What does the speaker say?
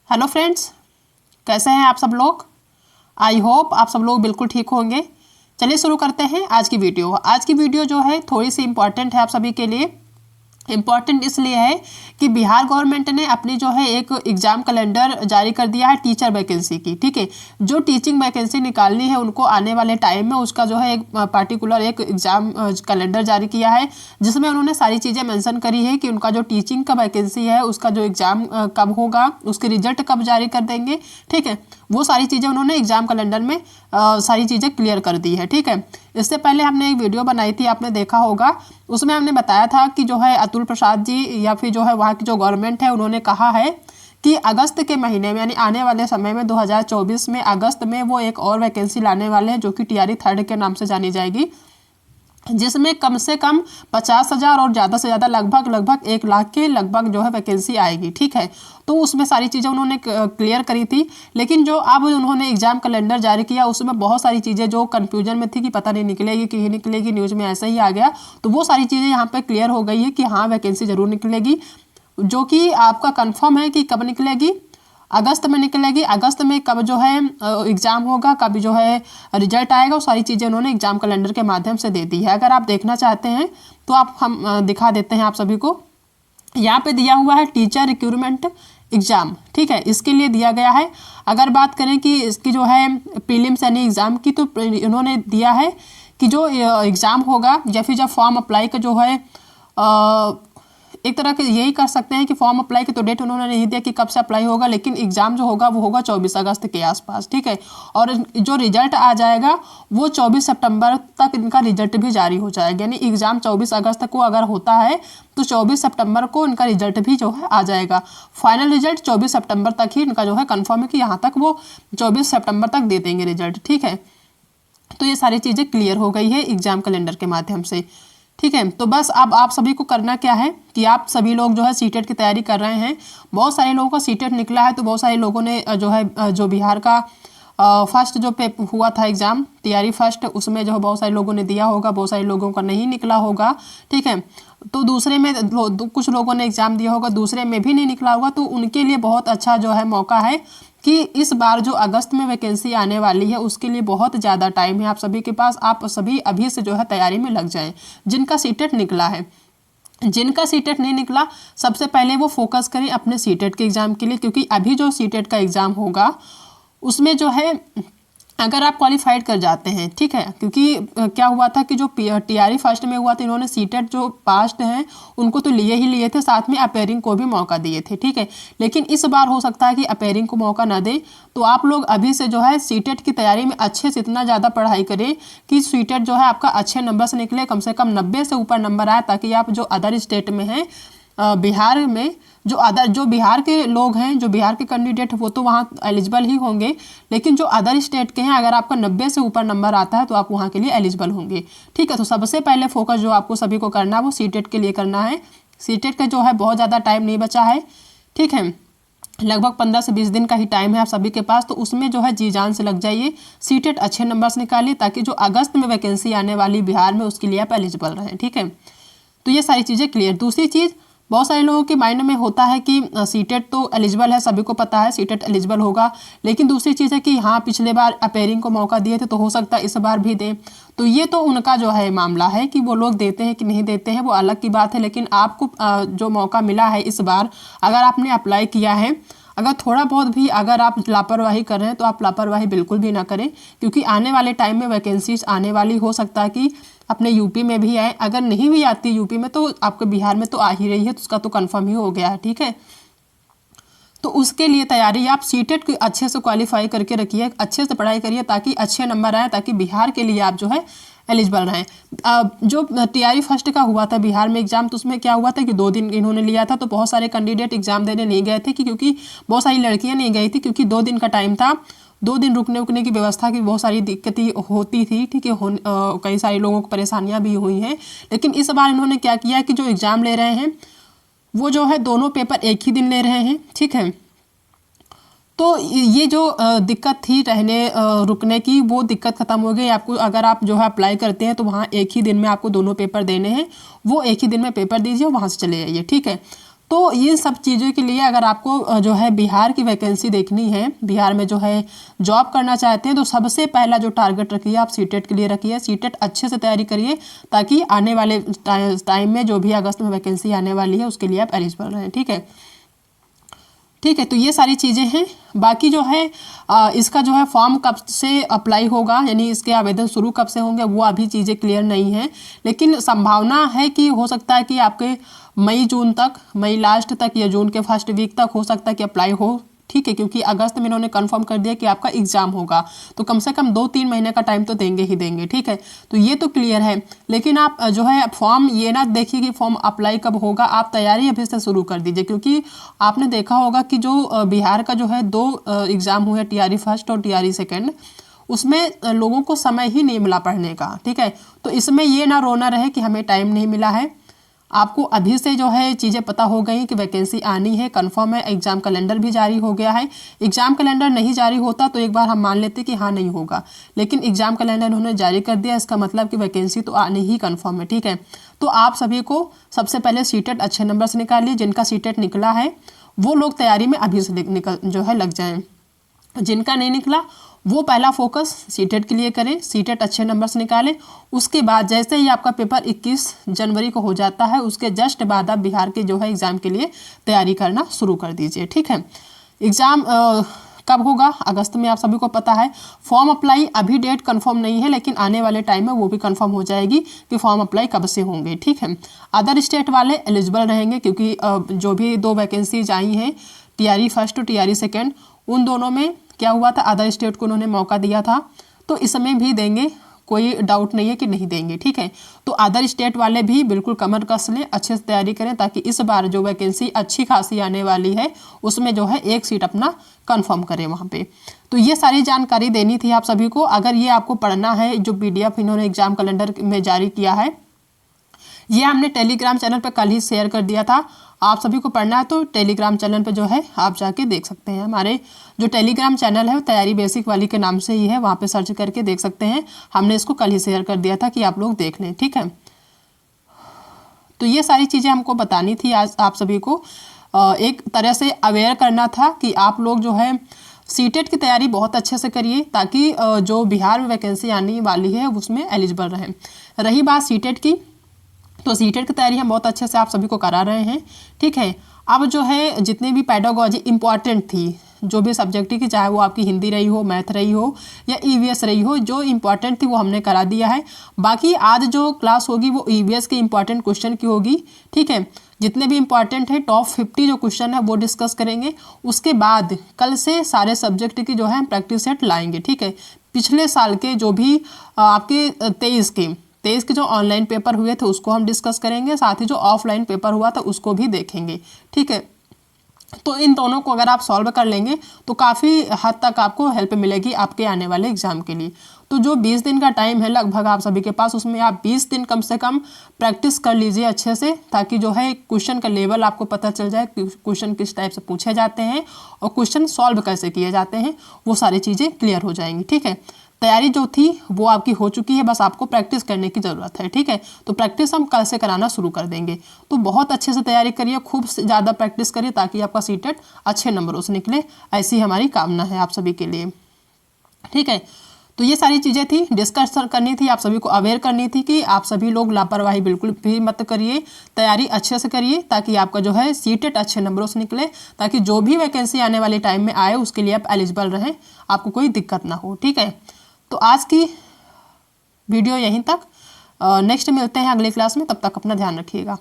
Hello friends, कैसे हैं आप सब लोग। आई होप आप सब लोग बिल्कुल ठीक होंगे। चलिए शुरू करते हैं आज की वीडियो। आज की वीडियो जो है थोड़ी सी इम्पॉर्टेंट है आप सभी के लिए। इम्पॉर्टेंट इसलिए है कि बिहार गवर्नमेंट ने अपनी जो है एक एग्ज़ाम कैलेंडर जारी कर दिया है टीचर वैकेंसी की। ठीक है, जो टीचिंग वैकेंसी निकालनी है उनको आने वाले टाइम में उसका जो है एक पार्टिकुलर एक एग्ज़ाम कैलेंडर जारी किया है, जिसमें उन्होंने सारी चीज़ें मेंशन करी है कि उनका जो टीचिंग का वैकेंसी है उसका जो एग्ज़ाम कब होगा, उसके रिजल्ट कब जारी कर देंगे। ठीक है, वो सारी चीज़ें उन्होंने एग्ज़ाम कैलेंडर में सारी चीज़ें क्लियर कर दी है। ठीक है, इससे पहले हमने एक वीडियो बनाई थी, आपने देखा होगा। उसमें हमने बताया था कि जो है अतुल प्रसाद जी या फिर जो है वहाँ की जो गवर्नमेंट है उन्होंने कहा है कि अगस्त के महीने में यानी आने वाले समय में 2024 में अगस्त में वो एक और वैकेंसी लाने वाले हैं जो कि टीआरई थर्ड के नाम से जानी जाएगी, जिसमें कम से कम 50,000 और ज़्यादा से ज़्यादा लगभग 1 लाख के लगभग जो है वैकेंसी आएगी। ठीक है, तो उसमें सारी चीज़ें उन्होंने क्लियर करी थी। लेकिन जो अब उन्होंने एग्ज़ाम कैलेंडर जारी किया उसमें बहुत सारी चीज़ें जो कन्फ्यूजन में थी कि पता नहीं निकलेगी कि नहीं निकलेगी, न्यूज़ में ऐसा ही आ गया। तो वो सारी चीज़ें यहाँ पर क्लियर हो गई है कि हाँ वैकेंसी ज़रूर निकलेगी, जो कि आपका कन्फर्म है कि कब निकलेगी। अगस्त में निकलेगी। अगस्त में कब जो है एग्ज़ाम होगा, कब जो है रिजल्ट आएगा, वो सारी चीज़ें उन्होंने एग्ज़ाम कैलेंडर के माध्यम से दे दी है। अगर आप देखना चाहते हैं तो हम दिखा देते हैं आप सभी को। यहाँ पे दिया हुआ है टीचर रिक्रूटमेंट एग्ज़ाम। ठीक है, इसके लिए दिया गया है। अगर बात करें कि इसकी जो है प्रीलिम्स यानी एग्ज़ाम की, तो इन्होंने दिया है कि जो एग्ज़ाम होगा या फिर जब फॉर्म अप्लाई का जो है एक तरह के यही कर सकते हैं कि फॉर्म अप्लाई की तो डेट उन्होंने नहीं दिया कि कब से अप्लाई होगा, लेकिन एग्ज़ाम जो होगा वो होगा 24 अगस्त के आसपास। ठीक है, और जो रिजल्ट आ जाएगा वो 24 सितंबर तक इनका रिजल्ट भी जारी हो जाएगा। यानी एग्ज़ाम 24 अगस्त को अगर होता है तो 24 सितंबर को इनका रिजल्ट भी जो है आ जाएगा। फाइनल रिजल्ट 24 सितंबर तक ही इनका जो है कन्फर्म है कि यहाँ तक वो 24 सितंबर तक दे देंगे रिजल्ट। ठीक है, तो ये सारी चीज़ें क्लियर हो गई है एग्ज़ाम कैलेंडर के माध्यम से। ठीक है, तो बस अब आप सभी को करना क्या है कि आप सभी लोग जो है सीटेट की तैयारी कर रहे हैं। बहुत सारे लोगों का सीटेट निकला है, तो बहुत सारे लोगों ने जो है जो बिहार का फर्स्ट जो हुआ था एग्ज़ाम टीआरई फर्स्ट, उसमें जो है बहुत सारे लोगों ने दिया होगा, बहुत सारे लोगों का नहीं निकला होगा। ठीक है, तो दूसरे में कुछ लोगों ने एग्ज़ाम दिया होगा, दूसरे में भी नहीं निकला होगा, तो उनके लिए बहुत अच्छा जो है मौका है कि इस बार जो अगस्त में वैकेंसी आने वाली है उसके लिए बहुत ज़्यादा टाइम है आप सभी के पास। आप सभी अभी से जो है तैयारी में लग जाएं। जिनका सीटेट निकला है, जिनका सीटेट नहीं निकला, सबसे पहले वो फोकस करें अपने सीटेट के एग्ज़ाम के लिए, क्योंकि अभी जो सीटेट का एग्ज़ाम होगा उसमें जो है अगर आप क्वालिफाइड कर जाते हैं। ठीक है, क्योंकि क्या हुआ था कि जो टीआरई फर्स्ट में हुआ था, इन्होंने सीटेट जो पास्ट हैं उनको तो लिए ही लिए थे, साथ में अपेयरिंग को भी मौका दिए थे। ठीक है, लेकिन इस बार हो सकता है कि अपेयरिंग को मौका ना दे, तो आप लोग अभी से जो है सीटेट की तैयारी में अच्छे से इतना ज़्यादा पढ़ाई करें कि सीटेट जो है आपका अच्छे नंबर से निकले, कम से कम 90 से ऊपर नंबर आए, ताकि आप जो अदर स्टेट में हैं बिहार में जो बिहार के लोग हैं, जो बिहार के कैंडिडेट वो तो वहाँ एलिजिबल ही होंगे, लेकिन जो अदर स्टेट के हैं अगर आपका 90 से ऊपर नंबर आता है तो आप वहाँ के लिए एलिजिबल होंगे। ठीक है, तो सबसे पहले फोकस जो आपको सभी को करना है वो सीटेट के लिए करना है। सीटेट का जो है बहुत ज़्यादा टाइम नहीं बचा है। ठीक है, लगभग 15 से 20 दिन का ही टाइम है आप सभी के पास, तो उसमें जो है जी जान से लग जाइए, सीटेट अच्छे नंबर से निकालिए, ताकि जो अगस्त में वैकेंसी आने वाली बिहार में उसके लिए आप एलिजिबल रहें। ठीक है, तो ये सारी चीज़ें क्लियर। दूसरी चीज़, बहुत सारे लोगों के माइंड में होता है कि सीटेट तो एलिजिबल है, सभी को पता है सीटेट एलिजिबल होगा, लेकिन दूसरी चीज़ है कि हाँ पिछले बार अपेयरिंग को मौका दिए थे तो हो सकता है इस बार भी दें। तो ये तो उनका जो है मामला है कि वो लोग देते हैं कि नहीं देते हैं, वो अलग की बात है। लेकिन आपको जो मौका मिला है इस बार, अगर आपने अप्लाई किया है, अगर थोड़ा बहुत भी अगर आप लापरवाही कर रहे हैं तो आप लापरवाही बिल्कुल भी ना करें, क्योंकि आने वाले टाइम में वैकेंसीज आने वाली, हो सकता है कि अपने यूपी में भी आए। अगर नहीं भी आती यूपी में तो आपके बिहार में तो आ ही रही है, तो उसका तो कंफर्म ही हो गया है। ठीक है, तो उसके लिए तैयारी आप सीटेट को अच्छे से क्वालिफाई करके रखिए, अच्छे से पढ़ाई करिए ताकि अच्छे नंबर आए, ताकि बिहार के लिए आप जो है एलिजिबल रहें। जो टीआरई फर्स्ट का हुआ था बिहार में एग्ज़ाम, तो उसमें क्या हुआ था कि 2 दिन इन्होंने लिया था, तो बहुत सारे कैंडिडेट एग्ज़ाम देने नहीं गए थे क्योंकि बहुत सारी लड़कियां नहीं गई थी, क्योंकि 2 दिन का टाइम था। 2 दिन रुकने उकने की व्यवस्था की बहुत सारी दिक्कतें होती थी। ठीक है, कई सारे लोगों को परेशानियाँ भी हुई हैं। लेकिन इस बार इन्होंने क्या किया कि जो एग्ज़ाम ले रहे हैं वो जो है दोनों पेपर एक ही दिन ले रहे हैं। ठीक है, तो ये जो दिक्कत थी रहने रुकने की, वो दिक्कत ख़त्म हो गई। आपको अगर आप जो है अप्लाई करते हैं तो वहाँ एक ही दिन में आपको दोनों पेपर देने हैं, वो एक ही दिन में पेपर दीजिए, वहाँ से चले जाइए। ठीक है, तो ये सब चीज़ों के लिए अगर आपको जो है बिहार की वैकेंसी देखनी है, बिहार में जो है जॉब करना चाहते हैं, तो सबसे पहला जो टारगेट रखिए आप सीटेट के लिए रखिए। सीटेट अच्छे से तैयारी करिए ताकि आने वाले टाइम में जो भी अगस्त में वैकेंसी आने वाली है उसके लिए आप एलिजिबल रहें। ठीक है, ठीक है। तो ये सारी चीज़ें हैं। बाकी जो है इसका जो है फॉर्म कब से अप्लाई होगा, यानी इसके आवेदन शुरू कब से होंगे, वो अभी चीज़ें क्लियर नहीं है, लेकिन संभावना है कि हो सकता है कि आपके जून तक, मई लास्ट तक या जून के फर्स्ट वीक तक हो सकता है कि अप्लाई हो। ठीक है, क्योंकि अगस्त में इन्होंने कंफर्म कर दिया कि आपका एग्जाम होगा, तो कम से कम 2-3 महीने का टाइम तो देंगे ही देंगे। ठीक है, तो ये तो क्लियर है। लेकिन आप जो है फॉर्म ये ना देखिए कि फॉर्म अप्लाई कब होगा, आप तैयारी अभी से शुरू कर दीजिए, क्योंकि आपने देखा होगा कि जो बिहार का जो है 2 एग्ज़ाम हुए, टीआरई फर्स्ट और टीआरई सेकेंड, उसमें लोगों को समय ही नहीं मिला पढ़ने का। ठीक है, तो इसमें ये ना रोना रहे कि हमें टाइम नहीं मिला है। आपको अभी से जो है चीज़ें पता हो गई कि वैकेंसी आनी है, कंफर्म है, एग्ज़ाम कैलेंडर भी जारी हो गया है। एग्ज़ाम कैलेंडर नहीं जारी होता तो एक बार हम मान लेते कि हाँ नहीं होगा, लेकिन एग्ज़ाम कैलेंडर उन्होंने जारी कर दिया, इसका मतलब कि वैकेंसी तो आनी ही कंफर्म है। ठीक है, तो आप सभी को सबसे पहले सीटेट अच्छे नंबर से निकालिए। जिनका सीटेट निकला है वो लोग तैयारी में अभी से जो है लग जाएँ। जिनका नहीं निकला वो पहला फोकस सीटेट के लिए करें, सीटेट अच्छे नंबर से निकालें। उसके बाद जैसे ही आपका पेपर 21 जनवरी को हो जाता है, उसके जस्ट बाद आप बिहार के जो है एग्ज़ाम के लिए तैयारी करना शुरू कर दीजिए। ठीक है, एग्ज़ाम कब होगा? अगस्त में, आप सभी को पता है। फॉर्म अप्लाई अभी डेट कंफर्म नहीं है, लेकिन आने वाले टाइम में वो भी कंफर्म हो जाएगी कि फॉर्म अप्लाई कब से होंगे। ठीक है, अदर स्टेट वाले एलिजिबल रहेंगे, क्योंकि जो भी 2 वैकेंसीज आई हैं, टीआरई फर्स्ट और टीआरई सेकेंड, उन दोनों में क्या हुआ था, अदर स्टेट को उन्होंने मौका दिया था, तो इसमें भी देंगे, कोई डाउट नहीं है कि नहीं देंगे। ठीक है, तो अदर स्टेट वाले भी बिल्कुल कमर कस लें, अच्छे से तैयारी करें, ताकि इस बार जो वैकेंसी अच्छी खासी आने वाली है उसमें जो है 1 सीट अपना कंफर्म करें वहाँ पे। तो ये सारी जानकारी देनी थी आप सभी को। अगर ये आपको पढ़ना है, जो PDF इन्होंने एग्जाम कैलेंडर में जारी किया है, ये हमने टेलीग्राम चैनल पर कल ही शेयर कर दिया था। आप सभी को पढ़ना है तो टेलीग्राम चैनल पे जो है आप जाके देख सकते हैं। हमारे जो टेलीग्राम चैनल है वो तैयारी बेसिक वाली के नाम से ही है, वहाँ पे सर्च करके देख सकते हैं। हमने इसको कल ही शेयर कर दिया था कि आप लोग देख लें। ठीक है, तो ये सारी चीज़ें हमको बतानी थी आज आप सभी को, एक तरह से अवेयर करना था कि आप लोग जो है सीटेट की तैयारी बहुत अच्छे से करिए, ताकि जो बिहार में वैकेंसी आने वाली है उसमें एलिजिबल रहें। रही बात सीटेट की, तो सीटेट की तैयारी हम बहुत अच्छे से आप सभी को करा रहे हैं। ठीक है, अब जो है जितनी भी पेडागोजी इंपॉर्टेंट थी, जो भी सब्जेक्ट की, चाहे वो आपकी हिंदी रही हो, मैथ रही हो या EVS रही हो, जो इंपॉर्टेंट थी वो हमने करा दिया है। बाकी आज जो क्लास होगी वो EVS के इंपॉर्टेंट क्वेश्चन की होगी। ठीक है, जितने भी इंपॉर्टेंट है टॉप 50 जो क्वेश्चन है वो डिस्कस करेंगे। उसके बाद कल से सारे सब्जेक्ट की जो है प्रैक्टिस सेट लाएंगे। ठीक है, पिछले साल के जो भी आपके 23 के जो ऑनलाइन पेपर हुए थे उसको हम डिस्कस करेंगे, साथ ही जो ऑफलाइन पेपर हुआ था उसको भी देखेंगे। ठीक है, तो इन दोनों को अगर आप सॉल्व कर लेंगे तो काफ़ी हद तक आपको हेल्प मिलेगी आपके आने वाले एग्जाम के लिए। तो जो 20 दिन का टाइम है लगभग आप सभी के पास, उसमें आप 20 दिन कम से कम प्रैक्टिस कर लीजिए अच्छे से, ताकि जो है क्वेश्चन का लेवल आपको पता चल जाए, क्वेश्चन किस टाइप से पूछे जाते हैं और क्वेश्चन सॉल्व कैसे किए जाते हैं, वो सारी चीज़ें क्लियर हो जाएंगी। ठीक है, तैयारी जो थी वो आपकी हो चुकी है, बस आपको प्रैक्टिस करने की ज़रूरत है। ठीक है, तो प्रैक्टिस हम कल से कराना शुरू कर देंगे। तो बहुत अच्छे से तैयारी करिए, खूब ज़्यादा प्रैक्टिस करिए, ताकि आपका सीटेट अच्छे नंबरों से निकले, ऐसी हमारी कामना है आप सभी के लिए। ठीक है, तो ये सारी चीज़ें थी, डिस्कस करनी थी, आप सभी को अवेयर करनी थी कि आप सभी लोग लापरवाही बिल्कुल भी मत करिए, तैयारी अच्छे से करिए, ताकि आपका जो है सीटेट अच्छे नंबरों से निकले, ताकि जो भी वैकेंसी आने वाले टाइम में आए उसके लिए आप एलिजिबल रहें, आपको कोई दिक्कत ना हो। ठीक है, तो आज की वीडियो यहीं तक, नेक्स्ट मिलते हैं अगले क्लास में, तब तक अपना ध्यान रखिएगा।